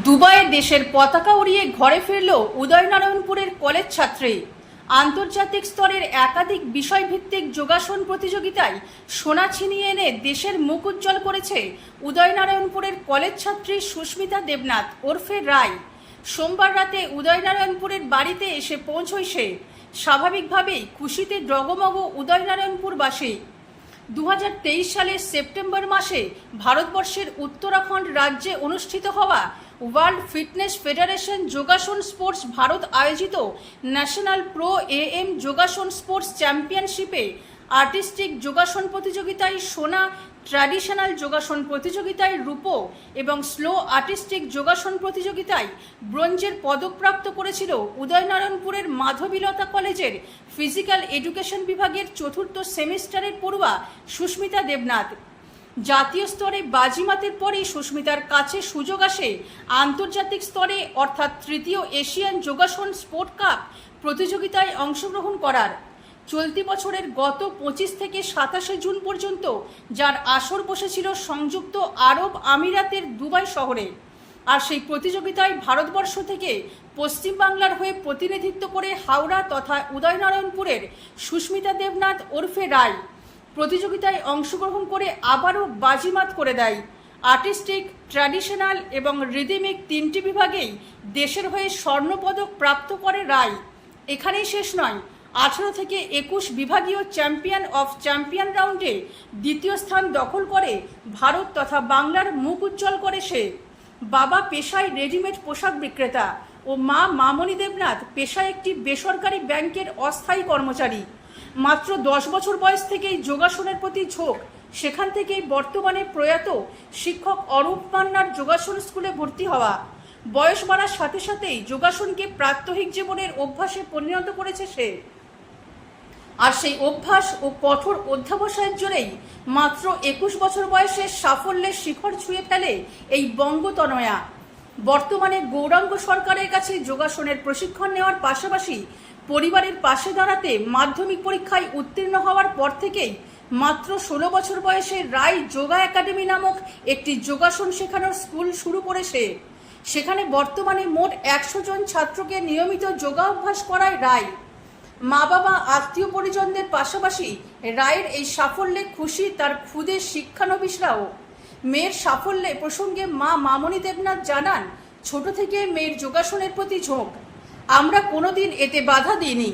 দুবাইয়ে দেশের পতাকা উড়িয়ে ঘরে ফিরল উদয়নারায়ণপুরের কলেজ ছাত্রী। আন্তর্জাতিক স্তরের একাধিক বিষয়ভিত্তিক যোগাসন প্রতিযোগিতায় সোনা ছিনিয়ে এনে দেশের মুখ উজ্জ্বল করেছে উদয়নারায়ণপুরের কলেজ ছাত্রী সুস্মিতা দেবনাথ ওরফে রায়। সোমবার রাতে উদয়নারায়ণপুরের বাড়িতে এসে পৌঁছয় সে। স্বাভাবিকভাবেই খুশিতে ডগমগ উদয়নারায়ণপুরবাসী। 2023 সালের সেপ্টেম্বর মাসে ভারতবর্ষের উত্তরাখণ্ড রাজ্যে অনুষ্ঠিত হওয়া ওয়ার্ল্ড ফিটনেস ফেডারেশন যোগাসন স্পোর্টস ভারত আয়োজিত ন্যাশনাল প্রো এএম যোগাসন স্পোর্টস চ্যাম্পিয়নশিপে আর্টিস্টিক যোগাসন প্রতিযোগিতায় সোনা, ট্র্যাডিশনাল যোগাসন প্রতিযোগিতায় রূপো এবং স্লো আর্টিস্টিক যোগাসন প্রতিযোগিতায় ব্রোঞ্জের পদকপ্রাপ্ত করেছিল উদয়নারায়ণপুরের মাধবীলতা কলেজের ফিজিক্যাল এডুকেশন বিভাগের চতুর্থ সেমিস্টারের পড়ুয়া সুস্মিতা দেবনাথ। জাতীয় স্তরে বাজিমাতের পরেই সুস্মিতার কাছে সুযোগ আসে আন্তর্জাতিক স্তরে অর্থাৎ তৃতীয় এশিয়ান যোগাসন স্পোর্ট কাপ প্রতিযোগিতায় অংশগ্রহণ করার। চলতি বছরের গত 25 থেকে 27 জুন পর্যন্ত যার আসর বসেছিল সংযুক্ত আরব আমিরাতের দুবাই শহরে। আর সেই প্রতিযোগিতায় ভারতবর্ষ থেকে পশ্চিমবাংলার হয়ে প্রতিনিধিত্ব করে হাওড়া তথা উদয়নারায়ণপুরের সুস্মিতা দেবনাথ ওরফে রায় প্রতিযোগিতায় অংশগ্রহণ করে আবারও বাজিমাত করে দেয়। আর্টিস্টিক, ট্র্যাডিশনাল এবং রিদিমিক তিনটি বিভাগেই দেশের হয়ে স্বর্ণপদক প্রাপ্ত করে রায়। এখানেই শেষ নয়, 18 থেকে 21 বিভাগীয় চ্যাম্পিয়ন অফ চ্যাম্পিয়ন রাউন্ডে দ্বিতীয় স্থান দখল করে ভারত তথা বাংলার মুখ উজ্জ্বল করে সে। বাবা পেশায় রেডিমেড পোশাক বিক্রেতা ও মা মামনি দেবনাথ পেশায় একটি বেসরকারি ব্যাংকের অস্থায়ী কর্মচারী। মাত্র 10 বছর বয়স থেকেই যোগাসনের প্রতি ঝোঁক, সেখান থেকেই বর্তমানে প্রয়াত শিক্ষক অরূপ মান্নার যোগাসন স্কুলে ভর্তি হওয়া। বয়স বাড়ার সাথে সাথেই যোগাসনকে প্রাত্যহিক জীবনের অভ্যাসে পরিণত করেছে সে। আর সেই অভ্যাস ও কঠোর অধ্যাবসায়ের জোরেই মাত্র 21 বছর বয়সে সাফল্যের শিখর ছুঁয়ে ফেলে এই বঙ্গতনয়া। বর্তমানে গৌরাঙ্গ সরকারের কাছে যোগাসনের প্রশিক্ষণ নেওয়ার পাশাপাশি পরিবারের পাশে দাঁড়াতে মাধ্যমিক পরীক্ষায় উত্তীর্ণ হওয়ার পর থেকেই মাত্র 16 বছর বয়সে রায় যোগা একাডেমি নামক একটি যোগাসন শেখানোর স্কুল শুরু করেছে। সেখানে বর্তমানে মোট 100 জন ছাত্রকে নিয়মিত যোগা অভ্যাস করায় রায়। মা বাবা, আত্মীয় পরিজনদের পাশাপাশি রায়ের এই সাফল্যে খুশি তার খুদে শিক্ষানবিশরাও। মেয়ের সাফল্যে প্রসঙ্গে মা মামনি দেবনাথ জানান, ছোট থেকে মেয়ের যোগাসনের প্রতি ঝোঁক। আমরা কোনোদিন এতে বাধা দিইনি।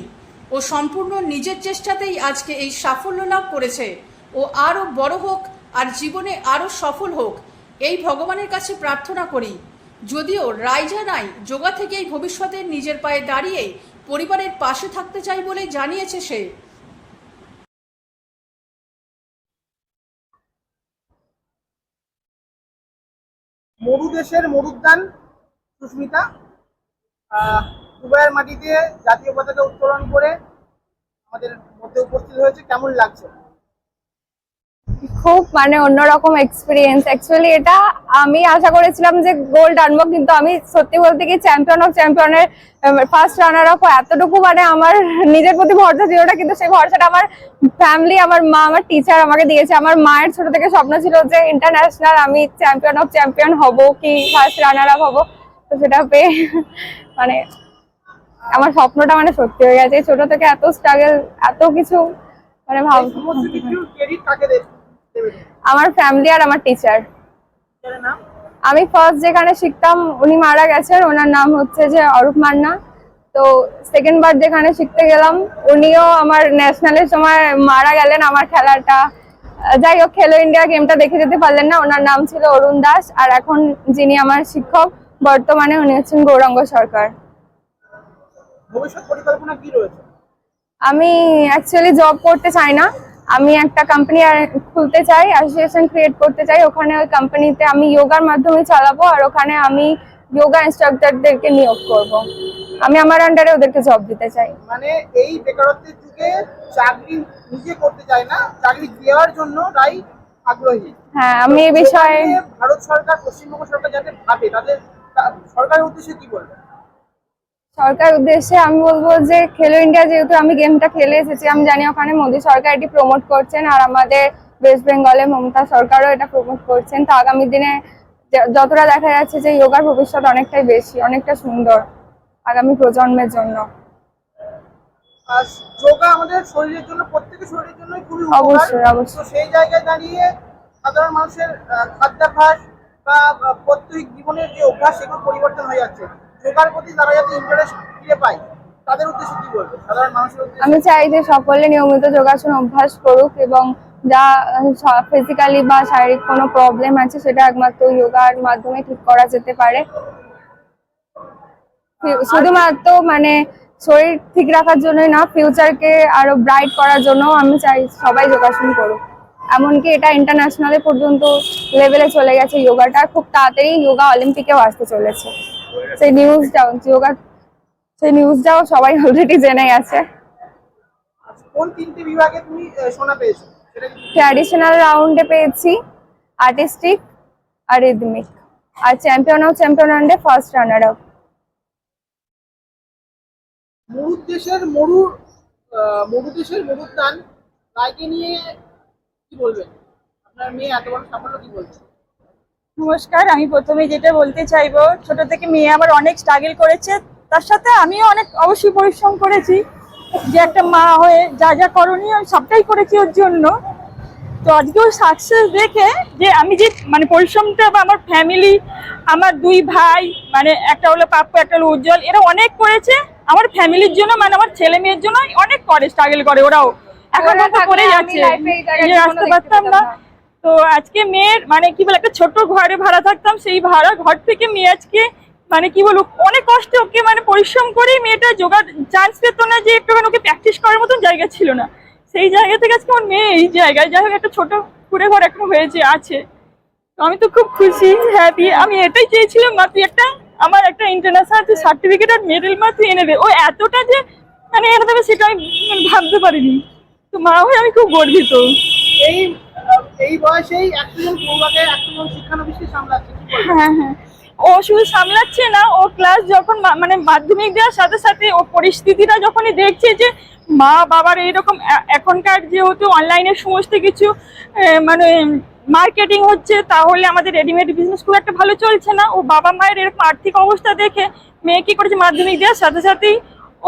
ও সম্পূর্ণ নিজের চেষ্টাতেই আজকে এই সাফল্য লাভ করেছে। ও আরও বড় হোক আর জীবনে আরও সফল হোক, এই ভগবানের কাছে প্রার্থনা করি। যদিও রায় জানায় যোগা থেকেই ভবিষ্যতে নিজের পায়ে দাঁড়িয়ে পরিবারের পাশে থাকতে চাই বলে জানিয়েছে সে। মরু দেশের মরুদ্যান সুস্মিতা দুবাইয়ের মাটিতে জাতীয় পতাকা উত্তোলন করে আমাদের মধ্যে উপস্থিত হয়েছে। কেমন লাগছে? খুব অন্যরকম এক্সপিরিয়েন্স। অ্যাকচুয়ালি এটা আমি আশা করেছিলাম যে গোল্ড আনবো, কিন্তু আমি সত্যি বলতে কি চ্যাম্পিয়ন অফ চ্যাম্পিয়নের ফার্স্ট রানার আপ এতটুকু আমার নিজের প্রতি ভরসা ছিল না, কিন্তু সেই ভরসাটা আমার ফ্যামিলি, আমার মা, আমার টিচার আমাকে দিয়েছে। আমার মায়ের ছোট থেকে স্বপ্ন ছিল যে ইন্টারন্যাশনাল আমি চ্যাম্পিয়ন অফ চ্যাম্পিয়ন হব, কি ফার্স্ট রানার আপ হবো। তো সেটা পেয়ে আমার স্বপ্নটা সত্যি হয়ে গেছে। ছোট থেকে এত স্ট্রাগল, এত কিছু আমার ফ্যামিলি আর আমার টিচার। আমি ফার্স্ট যেখানে শিখতাম উনি মারা গেছেন, ওনার নাম হচ্ছে যে অরূপ মান্না। তো সেকেন্ড বার যেখানে শিখতে গেলাম উনিও আমার ন্যাশনালের সময় মারা গেলেন আমার খেলাটা। যাই হোক, খেলো ইন্ডিয়া গেমটা দেখে যেতে পারলেন না। ওনার নাম ছিল অরুণ দাস। আর এখন যিনি আমার শিক্ষক বর্তমানে উনি হচ্ছেন গৌরাঙ্গ সরকার। ভবিষ্যৎ পরিকল্পনা কি রয়েছে? আমি অ্যাকচুয়ালি জব করতে চাই না, আমি একটা কোম্পানি খুলতে চাই, অ্যাসোসিয়েশন ক্রিয়েট করতে চাই। ওখানে ওই কোম্পানিতে আমি যোগার মাধ্যমে চালাবো, আর ওখানে আমি যোগা ইনস্ট্রাক্টরদেরকে নিয়োগ করব। আমি আমার আন্ডারে ওদেরকে জব দিতে চাই। এই বেকারত্বের যুগে চাকরি নিজে করতে চাই না, চাকরি দেওয়ার জন্য রাই আগ্রহী। হ্যাঁ, আমি এই বিষয়ে ভারত সরকার, পশ্চিমবঙ্গ সরকার যাতে ভাবে, তাদের সরকারের উদ্দেশ্যে কি বলবেন? সরকার উদ্দেশ্যে আমি বলবো যে খেলো ইন্ডিয়া, যেহেতু আমি গেমটা খেলে এসেছি, আমি জানি ওখানে মোদী সরকার এটি প্রমোট করছেন, আর আমাদের ওয়েস্ট বেঙ্গলে মমতা সরকারও এটা প্রমোট করছেন। তো আগামী দিনে যতটা দেখা যাচ্ছে যে যোগার ভবিষ্যৎ অনেকটাই বেশি, অনেকটা সুন্দর আগামী প্রজন্মের জন্য। আর যোগা আমাদের শরীরের জন্য, প্রত্যেকের শরীরের জন্য খুবই উপকার। অবশ্যই, অবশ্যই। তো সেই জায়গায় দাঁড়িয়ে সাধারণ মানুষের খাদ্যাভ্যাস বা প্রত্যেক জীবনের যে অভ্যাস, সেগুলো পরিবর্তন হয়ে যাচ্ছে। যোগার প্রতি তারা যাতে ইন্টারেস্ট ফিরে পায়, তাদের উদ্দেশ্যে কি বলবো সাধারণ মানুষের উদ্দেশ্যে? আমি চাই যে সকলে নিয়মিত যোগাসন অভ্যাস করুক এবং যা ফিজিক্যালি বা শারীরিক কোনো প্রবলেম আছে সেটা একমাত্র যোগার মাধ্যমে ঠিক করা যেতে পারে। শুধুমাত্র মানে শরীর ঠিক রাখার জন্যই না, ফিউচারকে আরো ব্রাইট করার জন্য আমি চাই সবাই যোগাসন করুক। এমনকি এটা ইন্টারন্যাশনালে পর্যন্ত লেভেলে চলে গেছে যোগাটা, খুব তাড়াতাড়ি যোগা অলিম্পিকেও আসতে চলেছে। সেই নিউজটাও সবাই অলরেডি জেনে গেছে। কোন 3টে বিভাগে তুমি সোনা পেয়েছো? ট্র্যাডিশনাল রাউন্ডে পেয়েছি, আর্টিস্টিক আর রিদমিক, আর চ্যাম্পিয়ন অফ চ্যাম্পিয়ন রাউন্ডে ফার্স্ট রানার আপ। মরুদেশের মরুদ্যান রায়কে নিয়ে কি বলবেন? আপনার মেয়ে এত বড় সাফল্য, কি বলবেন? নমস্কার, আমি প্রথমে যেটা বলতে চাইবো, ছোট থেকে মেয়ে আমার অনেক স্ট্রাগল করেছে, তার সাথে আমিও অনেক অবশ্যই পরিশ্রম করেছি। যে একটা মা হয়ে যা যা করণীয় আমি সবটাই করেছি ওর জন্য। তো আজকেও সাকসেস দেখে যে আমি যে মানে পরিশ্রমটা, বা আমার ফ্যামিলি, আমার 2 ভাই, মানে একটা হলো পাপ্পু, একটা হলো উজ্জ্বল, এরা অনেক করেছে আমার ফ্যামিলির জন্য, মানে আমার ছেলে মেয়ের জন্য অনেক করে, স্ট্রাগল করে ওরাও, এখন তো করে যাচ্ছে, যে আসতে পারতাম না। তো আজকে মেয়ের মানে কি বলে, একটা ছোট ঘরে ভাড়া থাকতাম, সেই ভাড়া ঘর থেকে মেয়ে আজকে মানে কি বলবো অনেক কষ্টে ওকে মানে পরিশ্রম করে মেয়েটা যোগার চান্স পেত না, যে একটুখানি ওকে প্র্যাকটিস করার মতন জায়গা ছিল না, সেই জায়গা থেকে আজকে আমার মেয়ে এই জায়গায়, যাই হোক একটা ছোট কুড়ে ঘর এখন হয়েছে আছে। তো আমি তো খুব খুশি, হ্যাপি। আমি এটাই চেয়েছিলাম, মা তুই একটা আমার একটা ইন্টারন্যাশনাল সার্টিফিকেট আর মেডেল মা তুই এনে দে। ও এতটা যে মানে এনে দেবে সেটা আমি ভাবতে পারিনি। তো মা হয়ে আমি খুব গর্বিত। এই বয়সেই একজন পড়ুয়াকে, একজন শিক্ষানবিশকে সামলাচ্ছে, কি বলবেন? হ্যাঁ হ্যাঁ, ও শুধু সামলাচ্ছে না, ও ক্লাস যখন মানে মাধ্যমিক দেওয়ার সাথে সাথে ও পরিস্থিতিটা যখনই দেখছে যে মা বাবার এইরকম এখনকার যেহেতু অনলাইনের সমস্ত কিছু মানে মার্কেটিং হচ্ছে, তাহলে আমাদের রেডিমেড বিজনেস খুব একটা ভালো চলছে না। ও বাবা মায়ের এরকম আর্থিক অবস্থা দেখে মেয়ে কি করেছে, মাধ্যমিক দেওয়ার সাথে সাথেই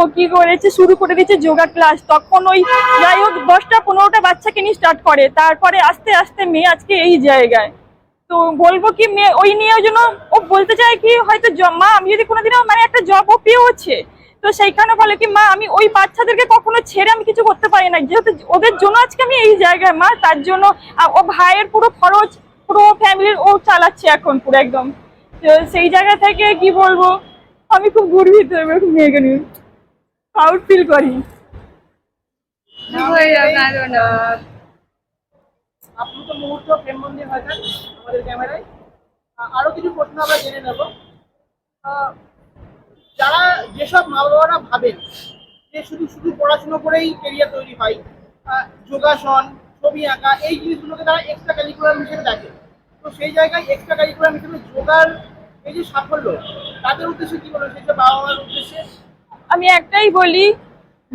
ও কি করেছে, শুরু করে দিয়েছে যোগা ক্লাস। তখন ওই যাই হোক 10টা-15টা বাচ্চাকে নিয়ে স্টার্ট করে, তারপরে আস্তে আস্তে মেয়ে আজকে এই জায়গায়। তো বলবো কি, মেয়ে ওই নিয়ে ওই জন্য ও বলতে চায় কি, হয়তো মা আমি যদি কোনোদিনও মানে একটা জব ও পেয়েওছে, তো সেইখানে বলে কি মা আমি ওই বাচ্চাদেরকে কখনো ছেড়ে আমি কিছু করতে পারি না, যেহেতু ওদের জন্য আজকে আমি এই জায়গায় মা, তার জন্য ও ভাইয়ের পুরো খরচ পুরো ফ্যামিলির ও চালাচ্ছে এখন পুরো একদম। তো সেই জায়গা থেকে কি বলবো, আমি খুব গর্বিত এরকম মেয়েকে নিয়ে, প্রাউড ফিল করি। আপ্লুত মুহূর্ত ফ্রেমবন্দি হয়ে যান আমাদের ক্যামেরায়। আরো কিছু প্রশ্ন আমরা জেনে নেব। যারা যেসব মা বাবারা ভাবেন যে শুধু শুধু পড়াশুনো করেই কেরিয়ার তৈরি হয়, যোগাসন, ছবি আঁকা, এই জিনিসগুলোকে তারা এক্সট্রা কারিকুলাম হিসেবে দেখে, তো সেই জায়গায় এক্সট্রা কারিকুলাম হিসেবে যোগার এই যে সাফল্য, তাদের উদ্দেশ্যে কি বলবো, সেই সব বাবা মার উদ্দেশ্যে? আমি একটাই বলি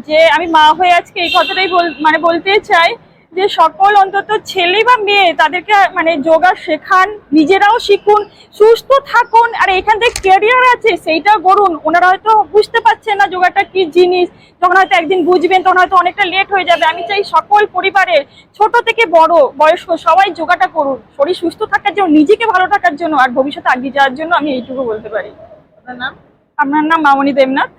যে আমি মা হয়ে আজকে এই কথাটাই মানে বলতে চাই যে সকল অন্তত ছেলে বা মেয়ে তাদেরকে মানে যোগা শেখান, নিজেরাও শিখুন, সুস্থ থাকুন, আর এখান থেকে ক্যারিয়ার আছে সেইটা গড়ুন। ওনারা হয়তো বুঝতে পারছেন না যোগাটা কি জিনিস, যখন হয়তো একদিন বুঝবেন তখন হয়তো অনেকটা লেট হয়ে যাবে। আমি চাই সকল পরিবারের ছোট থেকে বড় বয়স্ক সবাই যোগাটা করুন, শরীর সুস্থ থাকার জন্য, নিজেকে ভালো থাকার জন্য, আর ভবিষ্যতে এগিয়ে যাওয়ার জন্য। আমি এইটুকু বলতে পারি। আপনার নাম? আপনার নাম মামনি দেবনাথ।